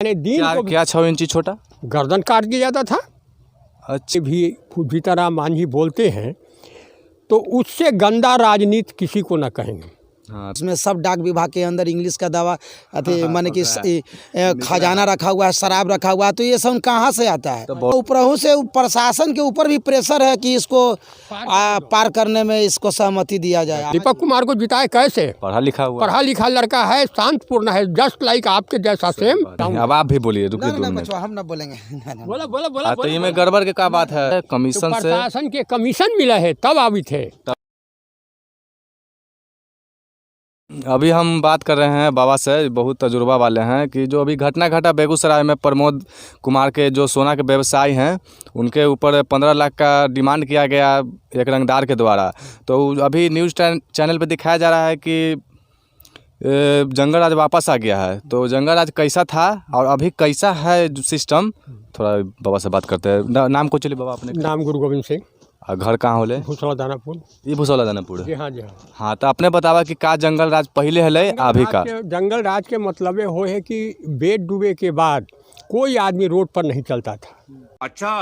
हमारे दीन को क्या 6 इंची छोटा गर्दन काट दिया जाता था। अच्छा भी जीताराम मांझी बोलते हैं तो उससे गंदा राजनीति किसी को न कहेंगे। हाँ इसमें सब डाक विभाग के अंदर इंग्लिश का दवा माने कि खजाना रखा हुआ है, शराब रखा हुआ है, तो ये सब कहाँ से आता है? ऊपरों से प्रशासन के ऊपर भी प्रेशर है कि इसको पार करने में इसको सहमति दिया जाए। दीपक कुमार को जिताए कैसे? पढ़ा लिखा लड़का है, शांतपूर्ण है, जस्ट लाइक आपके जैसा सेम। अब आप भी बोलिए, रुकिए 2 मिनट। हम ना बोलेंगे। बोला तो ये में गड़बड़ के क्या बात है? कमीशन से प्रशासन के कमीशन मिला है तब आवी थे। अभी हम बात कर रहे हैं बाबा से, बहुत तजुर्बा वाले हैं, कि जो अभी घटना घटा बेगूसराय में प्रमोद कुमार के जो सोना के व्यवसायी हैं उनके ऊपर 15 लाख का डिमांड किया गया एक रंगदार के द्वारा। तो अभी न्यूज़ चैनल पे दिखाया जा रहा है कि जंगल राज वापस आ गया है। तो जंगल राज कैसा था और अभी कैसा है सिस्टम, थोड़ा बाबा से बात करते हैं। नाम को चलिए बाबा अपने? नाम गुरु गोविंद सिंह। घर कहाँ होले? भूसौला दानापुर। ये भूसौला दानापुर? जी हाँ जी हाँ। हाँ, तो आपने बतावा कि का जंगल राज पहले है अभी का? जंगल राज के मतलब हो है कि बेट डूबे के बाद कोई आदमी रोड पर नहीं चलता था। अच्छा,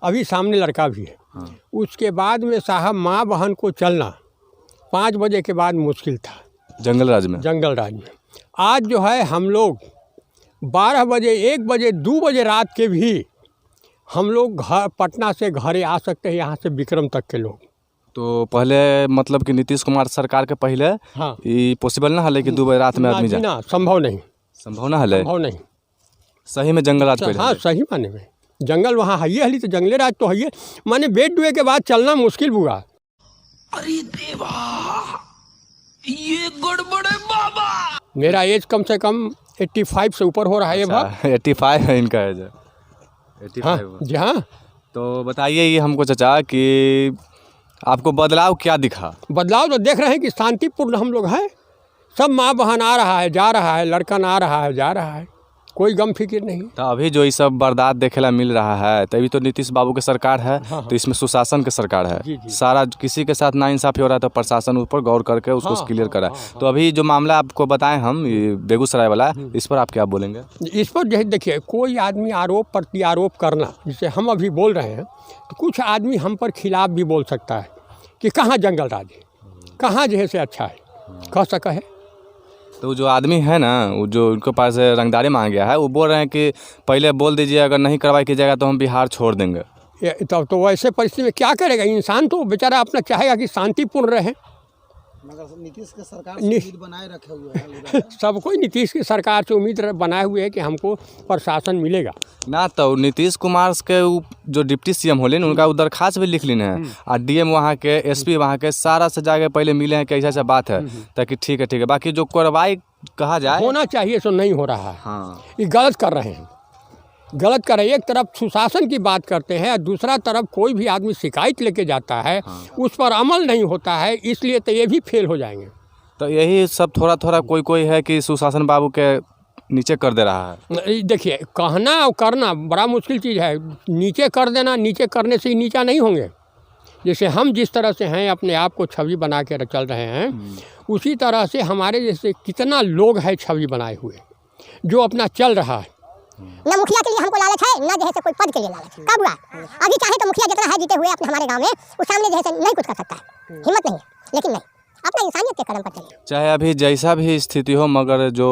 अभी सामने लड़का भी है। हाँ। उसके बाद में साहब माँ बहन को चलना 5 बजे के बाद मुश्किल था जंगल राज में। आज जो है हम लोग 12 बजे 1 बजे 2 बजे रात के भी हम लोग घर पटना से घरे आ सकते हैं, यहाँ से विक्रम तक के लोग। तो पहले मतलब कि नीतीश कुमार सरकार के पहले हाँ ये पॉसिबल ना है कि 2 बजे रात में आदमी जाए? ना, संभव नहीं है। सही में जंगल राज पहले? हाँ, सही माने में जंगल वहाँ है हली, तो जंगले राज तो है। माने बेट डूबे के बाद चलना मुश्किल हुआ। अरे देवा, ये गड़बड़ है बाबा। मेरा एज कम से कम 85 से ऊपर हो रहा है। अच्छा, 85 है इनका एज? 85। हाँ जी हाँ। तो बताइए ये हमको चाचा कि आपको बदलाव क्या दिखा? बदलाव तो देख रहे हैं कि शांतिपूर्ण हम लोग हैं। सब माँ बहन आ रहा है जा रहा है, लड़का आ रहा है जा रहा है, कोई गम फिक्र नहीं। तो अभी जो ये सब बर्दाश्त देखेला मिल रहा है, तभी तो नीतीश बाबू की सरकार है। हाँ। तो इसमें सुशासन की सरकार है। जी। सारा किसी के साथ नाइंसाफी हो रहा है तो प्रशासन ऊपर गौर करके उसको क्लियर करा। तो अभी जो मामला आपको बताएं हम, ये बेगूसराय वाला, इस पर आप क्या बोलेंगे? इस पर जो है देखिए, कोई आदमी आरोप प्रत्यारोप करना, जिसे हम अभी बोल रहे हैं, तो कुछ आदमी हम पर खिलाफ भी बोल सकता है कि कहाँ जंगल राज है, कहाँ जो है से अच्छा है, कह सका है। तो जो आदमी है ना, वो जो उनके पास रंगदारी मांग गया है, वो बोल रहे हैं कि पहले बोल दीजिए, अगर नहीं कार्रवाई की जाएगा तो हम बिहार छोड़ देंगे। तब तो वैसे परिस्थिति में क्या करेगा इंसान? तो बेचारा अपना चाहेगा कि शांतिपूर्ण रहे। मगर नीतीश के सरकार से उम्मीद बनाए रखे हुए हैं सब कोई नीतीश की सरकार से उम्मीद बनाए हुए है कि हमको प्रशासन मिलेगा ना। तो नीतीश कुमार के जो डिप्टी सीएम होले उनका वो दरखास्त भी लिख लेने हैं, और डीएम वहाँ के, एसपी वहाँ के, सारा से जाके पहले मिले हैं कि ऐसा बात है, ताकि ठीक है। बाकी जो कार्रवाई कहा जाए होना चाहिए सो नहीं हो रहा है। हाँ, ये गलत कर रहे हैं, गलत कर रहे हैं। एक तरफ सुशासन की बात करते हैं और दूसरा तरफ कोई भी आदमी शिकायत लेके जाता है, उस पर अमल नहीं होता है, इसलिए तो ये भी फेल हो जाएंगे। तो यही सब थोड़ा कोई है कि सुशासन बाबू के नीचे कर दे रहा है। देखिए, कहना और करना बड़ा मुश्किल चीज़ है। नीचे कर देना, नीचे करने से ही नीचा नहीं होंगे। जैसे हम जिस तरह से हैं, अपने आप को छवि बना के चल रहे हैं, उसी तरह से हमारे जैसे कितना लोग हैं छवि बनाए हुए, जो अपना चल रहा है। ना मुखिया के लिए हमको लालच है, ना जो है कोई पद के लिए लालच है। कब हुआ? अभी चाहे तो मुखिया जितना है जीते हुए अपने हमारे गांव में, उस सामने जो है नहीं कुछ कर सकता है, हिम्मत नहीं है। लेकिन नहीं, अपना इंसानियत के कदम पर चलिए। चाहे अभी जैसा भी स्थिति हो, मगर जो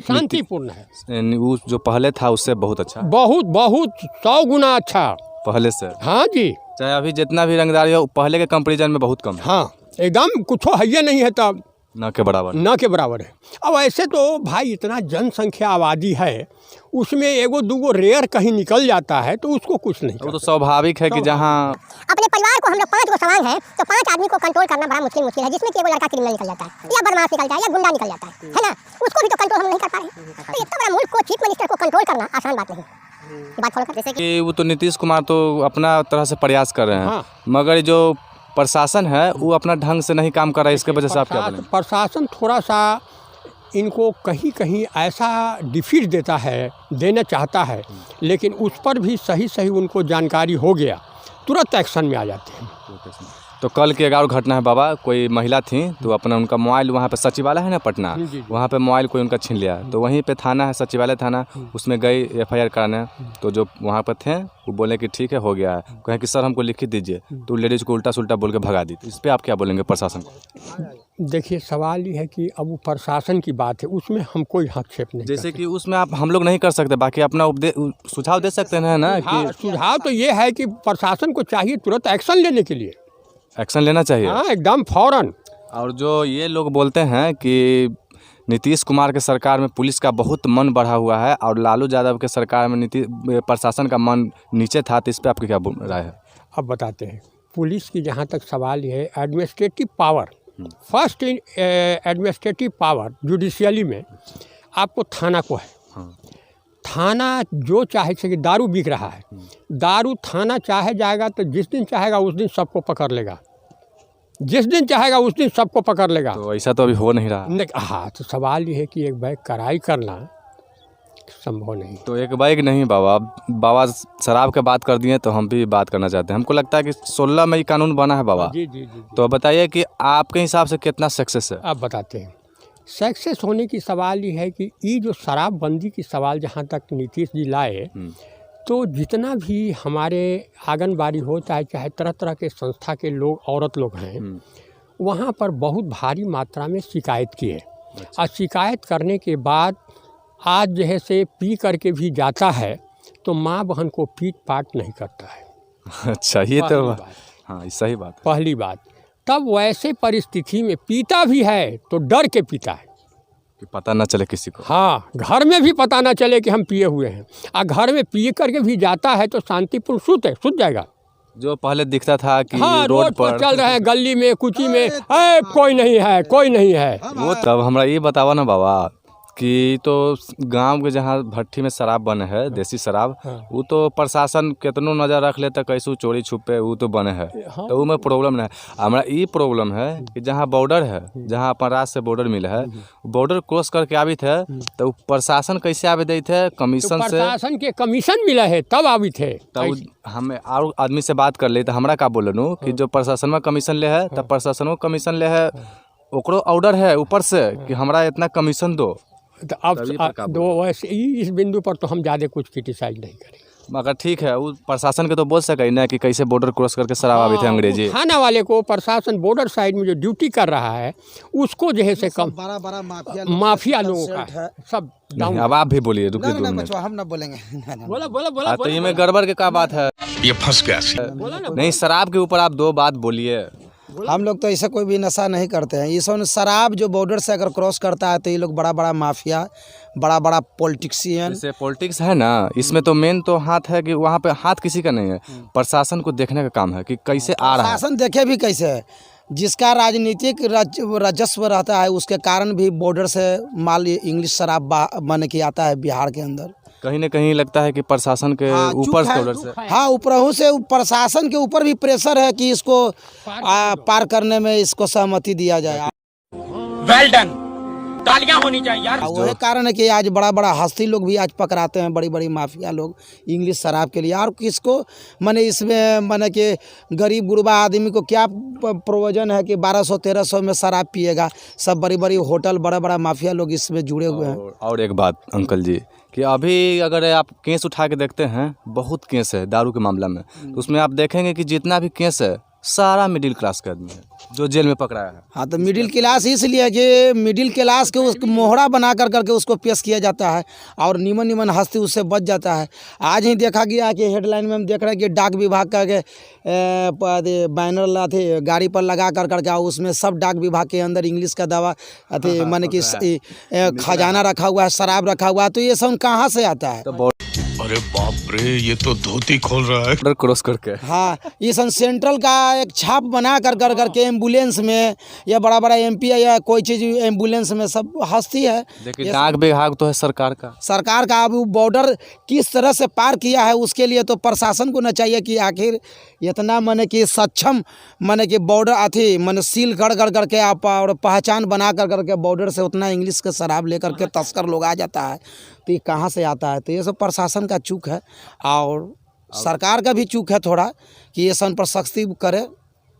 शांतिपूर्ण है, वो जो पहले था उससे बहुत अच्छा, बहुत 100 गुना अच्छा पहले से। हाँ जी। चाहे अभी जितना भी रंगदारी हो, पहले के कंपेरिजन में बहुत कम है। हाँ, एकदम कुछ है ये नहीं है, तब न के बराबर है। अब ऐसे तो भाई इतना जनसंख्या आबादी है, उसमें एगो दूगो रेयर कहीं निकल जाता है तो उसको कुछ नहीं। वो तो स्वाभाविक है कि जहाँ अपने परिवार को हम लोग 5 गो सवांग हैं, तो 5 आदमी को कंट्रोल करना बड़ा मुश्किल है, जिसमें कि एगो लड़का क्रिमिनल निकल जाता है, या बदमाश निकल जाए, या गुंडा निकल जाता है ना, उसको भी तो कंट्रोल हम नहीं कर पा रहे। तो इतना बड़ा मुल्क को, चीफ मिनिस्टर को कंट्रोल करना आसान बात नहीं। बात फॉलो कर, जैसे कि वो तो नीतीश कुमार तो अपना तरह से प्रयास कर रहे हैं, मगर जो प्रशासन है वो अपना ढंग से नहीं काम कर रहा है। इसके वजह से आप क्या बोलेंगे? प्रशासन थोड़ा सा इनको कहीं कहीं ऐसा डिफीट देता है, देना चाहता है, लेकिन उस पर भी सही उनको जानकारी हो गया, तुरंत एक्शन में आ जाते हैं। तो कल की एक और घटना है बाबा, कोई महिला थी तो अपना उनका मोबाइल वहाँ पे सचिवालय है ना पटना, वहाँ पे मोबाइल कोई उनका छीन लिया। तो वहीं पे थाना है, सचिवालय थाना, उसमें गई FIR कराने। तो जो वहाँ पर थे वो बोले कि ठीक है हो गया है, कहें कि सर हमको लिखित दीजिए, तो लेडीज़ को उल्टा सुल्टा बोल के भगा दी। इस पर आप क्या बोलेंगे प्रशासन को? देखिए सवाल ये है कि अब वो प्रशासन की बात है, उसमें हम कोई हस्तक्षेप नहीं जैसे कि उसमें आप हम लोग नहीं कर सकते, बाकी अपना सुझाव दे सकते हैं ना कि सुझाव तो ये है कि प्रशासन को चाहिए तुरंत एक्शन लेने के लिए, एक्शन लेना चाहिए। हाँ एकदम फौरन। और जो ये लोग बोलते हैं कि नीतीश कुमार के सरकार में पुलिस का बहुत मन बढ़ा हुआ है और लालू यादव के सरकार में प्रशासन का मन नीचे था, तो इस पर आपकी क्या राय है? अब बताते हैं, पुलिस की जहाँ तक सवाल ये है, administrative power, first administrative power judicially में आपको थाना को है। थाना जो चाहे कि दारू बिक रहा है, दारू थाना चाहे जाएगा तो जिस दिन चाहेगा उस दिन सबको पकड़ लेगा, जिस दिन चाहेगा उस दिन सबको पकड़ लेगा। तो ऐसा तो अभी हो नहीं रहा। हाँ, तो सवाल ये है कि एक बैग कराई करना संभव नहीं। तो एक बाइक नहीं बाबा शराब के बात कर दिए तो हम भी बात करना चाहते हैं। हमको लगता है कि 16 में ये कानून बना है बाबा। जी। तो बताइए कि आपके हिसाब से कितना सक्सेस है? आप बताते हैं। सक्सेस होने की सवाल ये है कि ये जो शराबबंदी की सवाल जहाँ तक नीतीश जी लाए, तो जितना भी हमारे आंगनबाड़ी होता है, चाहे तरह तरह के संस्था के लोग, औरत लोग हैं, वहाँ पर बहुत भारी मात्रा में शिकायत की है। और शिकायत करने के बाद आज जो है से पी करके भी जाता है तो माँ बहन को पीट पाट नहीं करता है। अच्छा, ये तो हाँ सही बात है। पहली बात, तब वैसे परिस्थिति में पीता भी है तो डर के पीता है कि पता ना चले किसी को। हाँ, घर में भी पता ना चले कि हम पिए हुए हैं। और घर में पिए करके भी जाता है तो शांतिपूर्ण सुत जाएगा। जो पहले दिखता था कि हाँ, रोड पर चल रहे हैं, गली में कुची में, कोई नहीं है। वो तब हमरा ये बतावा ना बाबा कि तो गांव के जहाँ भट्टी में शराब बने है, देसी शराब, वो तो प्रशासन कितनो नजर रख ले तो कैसे चोरी छुपे वो तो बने है। तो उसमें प्रॉब्लम नहीं। हमारा ये प्रॉब्लम है कि जहाँ बॉर्डर है, जहाँ अपन राज्य से बॉर्डर मिला है, बॉर्डर क्रॉस करके आवी थे तो प्रशासन कैसे आवे दे थे? कमीशन से, प्रशासन के कमीशन मिला है तब आवी थे। तब हमें और आदमी से बात कर ले तो हमरा का बोलनू कि जो प्रशासन में कमीशन ले है तब प्रशासन कमीशन ले है, ओकरो ऑर्डर है ऊपर से कि हमरा इतना कमीशन दो। तो अब दो वैसे इस बिंदु पर तो हम ज़्यादा कुछ क्रिटिसाइज नहीं करेंगे। मगर ठीक है, वो प्रशासन के तो बोल सके ना कि कैसे बॉर्डर क्रॉस करके शराब आवे थे अंग्रेजी। थाना वाले को प्रशासन बॉर्डर साइड में जो ड्यूटी कर रहा है उसको जो है से कम बड़ा माफिया लोगों का सब नहीं, अब आप भी बोलिए, रुकिए 2 मिनट। हम ना बोलेंगे। बोला तो ये में गड़बड़ के क्या बात है? ये फंस गया। नहीं, शराब के ऊपर आप 2 बात बोलिए। हम लोग तो ऐसा कोई भी नशा नहीं करते हैं। ये सब शराब जो बॉर्डर से अगर क्रॉस करता है तो ये लोग बड़ा माफिया, बड़ा पॉलिटिशियन। जैसे पॉलिटिक्स है ना, इसमें तो मेन तो हाथ है कि वहाँ पे हाथ किसी का नहीं है, प्रशासन को देखने का काम है कि कैसे आ रहा है। प्रशासन देखे भी कैसे है, जिसका राजनीतिक राजस्व रहता है उसके कारण भी बॉर्डर से माल इंग्लिश शराब बन के आता है बिहार के अंदर। कहीं ना कहीं लगता है कि प्रशासन के ऊपर से ऑर्डर से, हाँ ऊपर से प्रशासन के ऊपर भी प्रेशर है कि इसको पार करने में इसको सहमति दिया जाए। वेल डन, तालियां होनी चाहिए यार। वही कारण है कि आज बड़ा हस्ती लोग भी आज पकड़ाते हैं, बड़ी माफिया लोग इंग्लिश शराब के लिए। और किसको माने इसमें माने कि गरीब गुरबा आदमी को क्या प्रयोजन है कि 1200-1300 में शराब पिएगा? सब बड़ी होटल, बड़ा माफिया लोग इसमें जुड़े हुए हैं। और एक बात अंकल जी कि अभी अगर आप केस उठा के देखते हैं, बहुत केस है दारू के मामला में, तो उसमें आप देखेंगे कि जितना भी केस है सारा मिडिल क्लास का आदमी है जो जेल में पकड़ाया है। हाँ, तो मिडिल क्लास इसलिए कि मिडिल क्लास के उसको मोहरा बना करके उसको पेश किया जाता है और निमन हस्ती उससे बच जाता है। आज ही देखा गया कि हेडलाइन में हम देख रहे हैं कि डाक विभाग का बैनर लाते गाड़ी पर लगा करके उसमें सब डाक विभाग के अंदर इंग्लिश का दवा अति माने कि खजाना रखा हुआ है, शराब रखा हुआ है। तो ये सब कहाँ से आता है? अरे बाप रे, ये तो धोती खोल रहा है। बॉर्डर क्रॉस करके, हाँ, ये सेंट्रल का एक छाप बना करके एम्बुलेंस में या बड़ा MP या कोई चीज़ एम्बुलेंस में सब हस्ती है। देखिए डाक विभाग तो है सरकार का। अब बॉर्डर किस तरह से पार किया है उसके लिए तो प्रशासन को न चाहिए कि आखिर इतना माने कि सक्षम माने कि बॉर्डर अथी माने सील करके आप और पहचान बना करके बॉर्डर से उतना इंग्लिश का शराब लेकर के तस्कर लोग आ जाता है। तो ये कहाँ से आता है? तो ये सब प्रशासन का चूक है और सरकार का भी चूक है थोड़ा कि ये सब पर सख्ती करे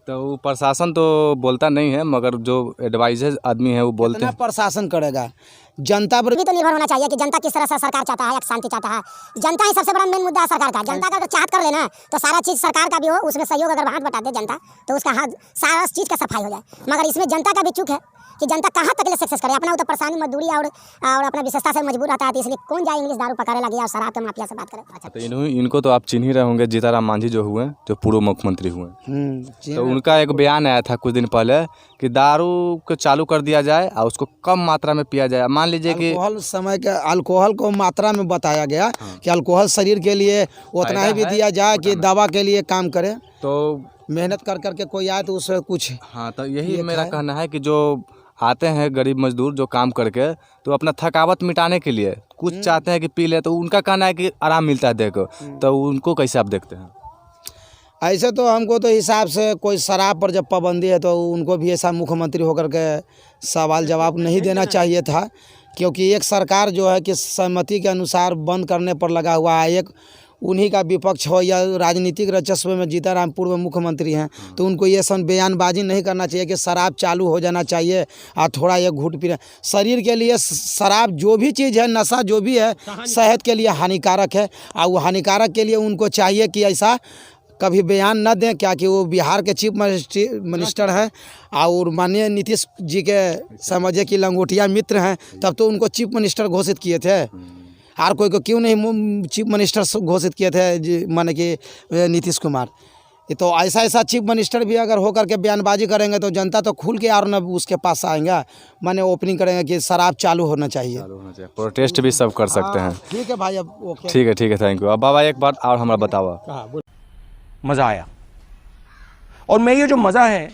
तो वो प्रशासन तो बोलता नहीं है, मगर जो एडवाइजर आदमी है वो बोलते कितना हैं। प्रशासन करेगा? जनता पर भी तो निर्भर होना चाहिए कि जनता किस तरह से सरकार चाहता है या शांति चाहता है। जनता ही सबसे बड़ा मेन मुद्दा है सरकार का। जनता का अगर चाहत कर लेना तो सारा चीज़ सरकार का भी हो, उसमें सहयोग अगर हाथ बटा दे जनता तो उसका हाथ सारा चीज़ का सफाई हो जाए। मगर इसमें जनता का भी चूक है कि जनता कहाँ तक ले सक्सेस करे। अपना तो परेशानी मजदूरी और अपना विशेषता से मजबूर रहता है, तो इसलिए कौन जाए इंग्लिश दारू पकड़ने लगे और शराब के माफिया से बात करे। अच्छा, तो इनको तो आप चिन्ह ही रहे होंगे, जीताराम मांझी जो हुए, जो पूर्व मुख्यमंत्री हुए। तो उनका एक बयान आया था कुछ दिन पहले कि दारू को चालू कर दिया जाए और उसको कम मात्रा में पिया जाए। मान लीजिए कि अल्कोहल को मात्रा में बताया गया कि अल्कोहल शरीर के लिए उतना ही भी दिया जाए कि दवा के लिए काम करे। तो मेहनत कर करके कोई आए तो उससे कुछ हाँ, तो यही मेरा कहना है कि जो आते हैं गरीब मजदूर जो काम करके, तो अपना थकावट मिटाने के लिए कुछ चाहते हैं कि पी ले, तो उनका कहना है कि आराम मिलता है देखो। तो उनको कैसे आप देखते हैं? ऐसे तो हमको तो हिसाब से कोई शराब पर जब पाबंदी है तो उनको भी ऐसा मुख्यमंत्री होकर के सवाल जवाब नहीं देना चाहिए था, क्योंकि एक सरकार जो है कि सहमति के अनुसार बंद करने पर लगा हुआ है। एक उन्हीं का विपक्ष हो या राजनीतिक रचस्व में जीताराम पूर्व मुख्यमंत्री हैं, तो उनको ये सब बयानबाजी नहीं करना चाहिए कि शराब चालू हो जाना चाहिए और थोड़ा एक घूट पीना। शरीर के लिए शराब जो भी चीज़ है, नशा जो भी है, सेहत के लिए हानिकारक है। और वो हानिकारक के लिए उनको चाहिए कि ऐसा कभी बयान न दें, क्या कि वो बिहार के चीफ मिनिस्टर हैं और माननीय नीतीश जी के समझे कि लंगोटिया मित्र हैं, तब तो उनको चीफ मिनिस्टर घोषित किए थे। और कोई को क्यों नहीं चीफ मिनिस्टर घोषित किए थे, माने कि नीतीश कुमार। तो ऐसा चीफ मिनिस्टर भी अगर होकर के बयानबाजी करेंगे तो जनता तो खुल के और न उसके पास आएंगे, माने ओपनिंग करेंगे कि शराब चालू होना चाहिए। प्रोटेस्ट भी सब कर सकते हैं। ठीक है भाई, अब ओके, ठीक है, थैंक यू। अब बाबा एक बात और हमारा बतावा। मज़ा आया, और मैं ये जो मज़ा है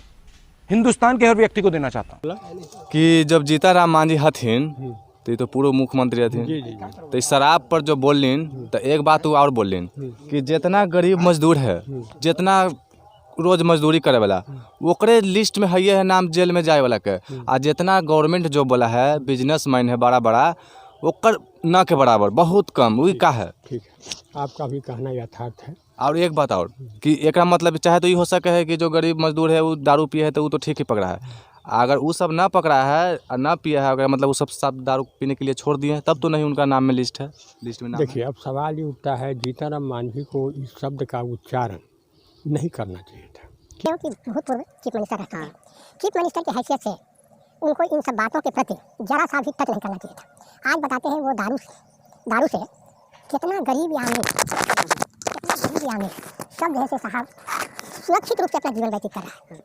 हिंदुस्तान के हर व्यक्ति को देना चाहता हूँ कि जब जीताराम मांझी हथिन तो ये तो पूर्व मुख्यमंत्री हथिन, तो इस शराब पर जो बोलिन तो एक बात वो और बोलिन कि जितना गरीब मजदूर है, जितना रोज मजदूरी करे वाला, ओकरे लिस्ट में है नाम जेल में जाए वाला के, आ जितना गवर्नमेंट जो बोला है बिजनेसमैन है बड़ा बड़ा, ओकर न के बराबर बहुत कम, वही का है। ठीक है, आपका भी कहना यथार्थ है। और एक बात और कि एक मतलब चाहे तो ये हो सके है कि जो गरीब मजदूर है वो दारू पिए है तो वो तो ठीक ही पकड़ा है, अगर वो सब ना पकड़ा है और ना पिया है, अगर मतलब वो सब दारू पीने के लिए छोड़ दिए हैं, तब तो नहीं उनका नाम में लिस्ट में नाम। देखिए, अब सवाल ये उठता है, जीताराम मांझी को इस शब्द का उच्चारण नहीं करना चाहिए था। क्योंकि भूतपूर्व चीफ मिनिस्टर रहते हैं, चीफ मिनिस्टर की हैसियत से उनको इन सब बातों के प्रति जरा सा भी टच नहीं करना चाहिए था। आज बताते हैं वो दारू से कितना गरीब आदमी सब जैसे साहब सुरक्षित रूप से अपना जीवन व्यतीत कर रहा है।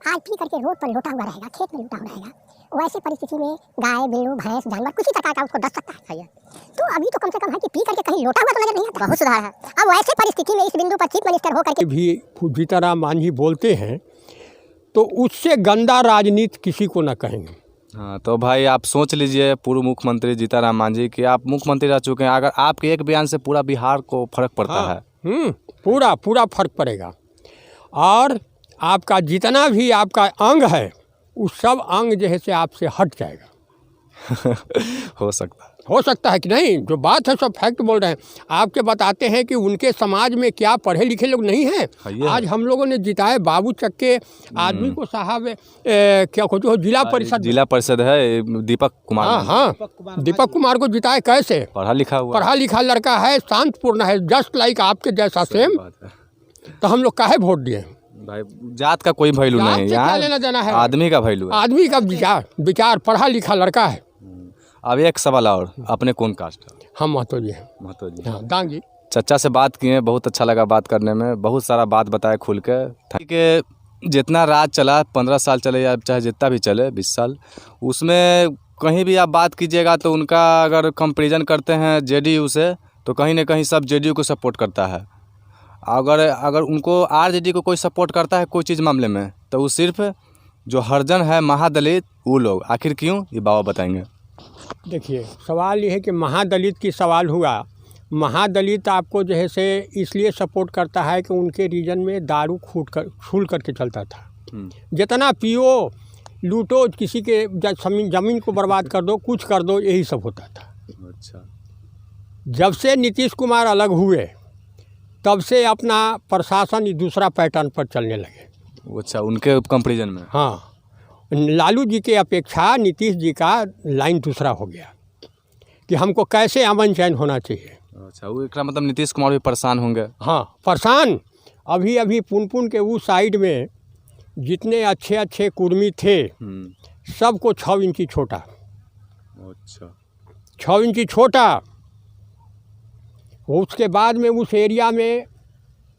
आज पी करके रोड पर लौटा हुआ रहेगा, खेत में लौटा हुआ रहेगा। वैसे परिस्थिति में गाय, बिल्लू, भैंस, जानवर कुछ ही प्रकार का उसको डस सकता है। तो अभी तो कम से कम है कि पी करके कहीं लौटा हुआ तो नजर नहीं आता, बहुत सुधार है। अब वैसे परिस्थिति में इस बिंदु पर चीफ मिनिस्टर होकर के भी जीताराम मांझी बोलते हैं तो उससे गंदा राजनीति किसी को न कहेंगे। हाँ, तो भाई आप सोच लीजिए, पूर्व मुख्यमंत्री जीताराम मांझी कि आप मुख्यमंत्री रह चुके हैं, अगर आपके एक बयान से पूरा बिहार को फर्क पड़ता है। पूरा फर्क पड़ेगा, और आपका जितना भी आपका अंग है उस सब अंग जो है से आपसे हट जाएगा। हो सकता है कि नहीं, जो बात है सब फैक्ट बोल रहे हैं। आपके बताते हैं कि उनके समाज में क्या पढ़े लिखे लोग नहीं हैं। आज हम लोगों ने जिताए बाबू चक्के आदमी को साहब, क्या कहते हो, जिला परिषद है दीपक कुमार। हाँ, दीपक कुमार को जिताए कैसे? पढ़ा लिखा लड़का है, शांतपूर्ण है, जस्ट लाइक आपके जैसा सेम। तो हम लोग काहे वोट दिए? भाई जात का कोई वैल्यू नहीं है, क्या लेना देना है, आदमी का वैल्यू है, आदमी का विचार पढ़ा लिखा लड़का है। अब एक सवाल और, अपने कौन कास्ट है? हम महतो जी। हाँ, दांगी। चचा से बात किए, बहुत अच्छा लगा बात करने में, बहुत सारा बात बताए खुल के। कि जितना राज चला, 15 साल चले या चाहे जितना भी चले 20 साल, उसमें कहीं भी आप बात कीजिएगा तो उनका अगर कंपेरिजन करते हैं जेडीयू से, तो कहीं ना कहीं सब जेडीयू को सपोर्ट करता है। अगर उनको आरजेडी को कोई सपोर्ट करता है कोई चीज़ मामले में, तो वो सिर्फ जो हरिजन है, महादलित, वो लोग। आखिर क्यों, ये बाबा बताएंगे। देखिए, सवाल ये है कि महादलित की सवाल हुआ, महादलित आपको जो है से इसलिए सपोर्ट करता है कि उनके रीजन में दारू छूल करके चलता था। जितना पियो, लूटो, किसी के ज़मीन को बर्बाद कर दो, कुछ कर दो, यही सब होता था। अच्छा, जब से नीतीश कुमार अलग हुए तब से अपना प्रशासन दूसरा पैटर्न पर चलने लगे। अच्छा, उनके कंपेरिजन में। हाँ, लालू जी के अपेक्षा नीतीश जी का लाइन दूसरा हो गया कि हमको कैसे अमन चैन होना चाहिए। अच्छा, वो एकरा मतलब नीतीश कुमार भी परेशान होंगे। हाँ, परेशान। अभी अभी पुनपुन के उस साइड में जितने अच्छे अच्छे कुर्मी थे सबको 6 इंची छोटा। अच्छा, 6 इंची छोटा। उसके बाद में उस एरिया में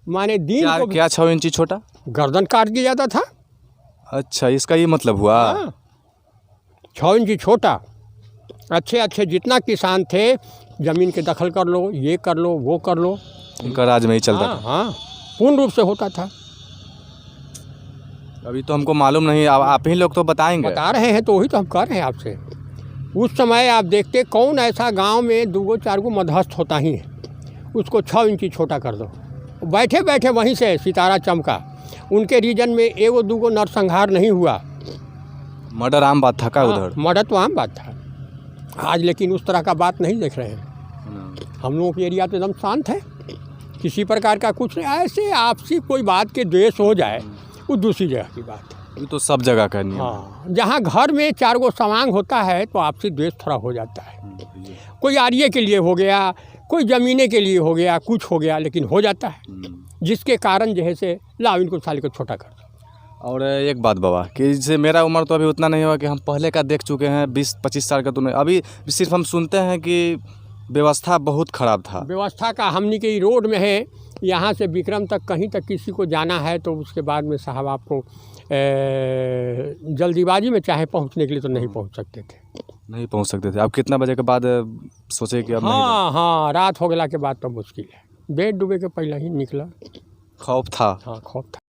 माने दिन क्या को क्या 6 इंची छोटा? गर्दन काट दिया जाता था। अच्छा, इसका ये मतलब हुआ। हाँ, 6 इंची छोटा। अच्छे अच्छे जितना किसान थे ज़मीन के दखल कर लो, ये कर लो, वो कर लो। उनका राज में ही चलता हाँ, था। हाँ, पूर्ण रूप से होता था। अभी तो हमको मालूम नहीं, आप ही लोग तो बताएंगे। बता रहे हैं तो वही तो हम कर रहे हैं आपसे। उस समय आप देखते कौन ऐसा गांव में 2-4 गो मध्यस्थ होता ही है, उसको 6 इंची छोटा कर दो। बैठे बैठे वहीं से सितारा चमका। उनके रीजन में 1-2 नरसंहार नहीं हुआ। मर्डर आम बात था का उधर? मर्डर तो आम बात था। आज लेकिन उस तरह का बात नहीं देख रहे हैं। हम लोगों की एरिया तो एकदम शांत है, किसी प्रकार का कुछ नहीं। ऐसे आपसी कोई बात के द्वेष हो जाए वो दूसरी जगह की बात है। ये तो सब जगह का नियम है। हाँ, जहाँ घर में 4 गो समांग होता है तो आपसी द्वेष थोड़ा हो जाता है। कोई आर्य के लिए हो गया, कोई ज़मीने के लिए हो गया, कुछ हो गया, लेकिन हो जाता है, जिसके कारण जो है से लाओ इनको साले को छोटा कर दो। और एक बात बाबा कि जैसे मेरा उम्र तो अभी उतना नहीं हुआ कि हम पहले का देख चुके हैं, 20-25 साल का तो नहीं। अभी सिर्फ हम सुनते हैं कि व्यवस्था बहुत ख़राब था। व्यवस्था का हमनी के रोड में है, यहाँ से विक्रम तक कहीं तक किसी को जाना है तो उसके बाद में साहब आपको जल्दीबाजी में चाहे पहुँचने के लिए तो नहीं पहुँच सकते थे। नहीं पहुंच सकते थे। अब कितना बजे के बाद सोचे कि अब नहीं हाँ हाँ, रात हो गया के बाद तो मुश्किल है। बेड डूबे के पहले ही निकला। खौफ था। हाँ, खौफ था।